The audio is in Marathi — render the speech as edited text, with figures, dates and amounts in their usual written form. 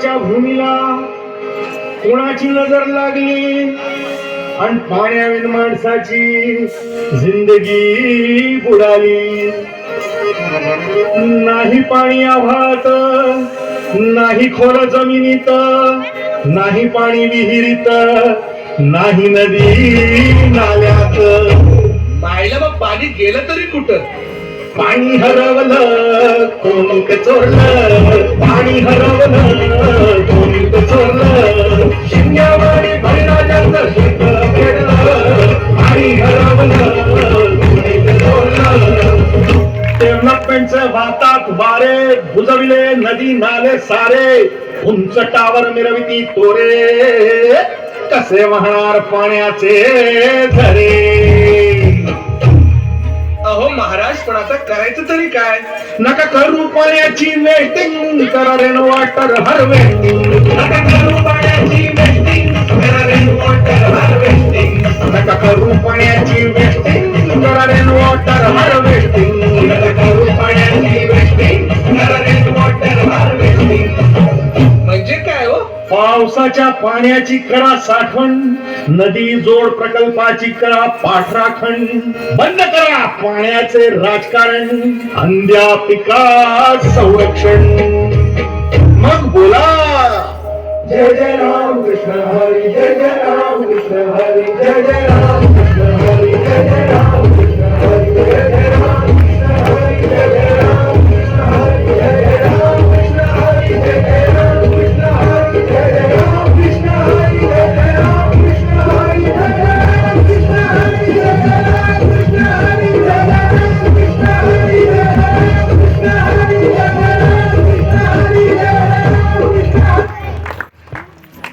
पाण्याच्या भूमीला कोणाची नजर लागली आणि पाण्याविन माणसाची जिंदगी बुडाली. नाही पाणी आभाळात, नाही खोल जमिनीत, नाही पाणी विहिरीत, नाही नदी नाल्यात. मायला मग पाणी गेलं तरी कुठं? पाणी हरवलं कोणी चोरलं, पाणी हरवलं कोणी चोरलं. शिंग्यावाडी बळीराजाचं शेत फेडलं, पाणी हरवलं कोणी चोरलं. डेव्हलपमेंटचे वाहतात वारे, बुजविले नदी नाले सारे, उंच टावर मिरविती तोरे, कसे वाहणार पाण्याचे झरे. अहो महाराज, पण आता करायचं तरी काय? नका करू पाण्याची वेस्टिंग, करा रेन वॉटर हार्वेस्टिंग. नका करू पाण्याची वेस्टिंग, करा रेन वॉटर हार्वेस्टिंग. नका करू पाण्याची वेस्टिंग, करा रेन वॉटर हार्वेस्टिंग. नका करू पाण्याची वेस्टिंग, करा रेन वॉटर हार्वेस्टिंग. म्हणजे काय हो? पावसाच्या पाण्याची करा साठवण, नदी जोड प्रकल्पाची करा पाठराखण. बंद करा पाण्याचे राजकारण, अंध्या पिकात संरक्षण. मग बोला जय जय राम कृष्ण हरी, जय जय राम कृष्ण हरी, जय जय राम कृष्ण हरी, जय जय राम.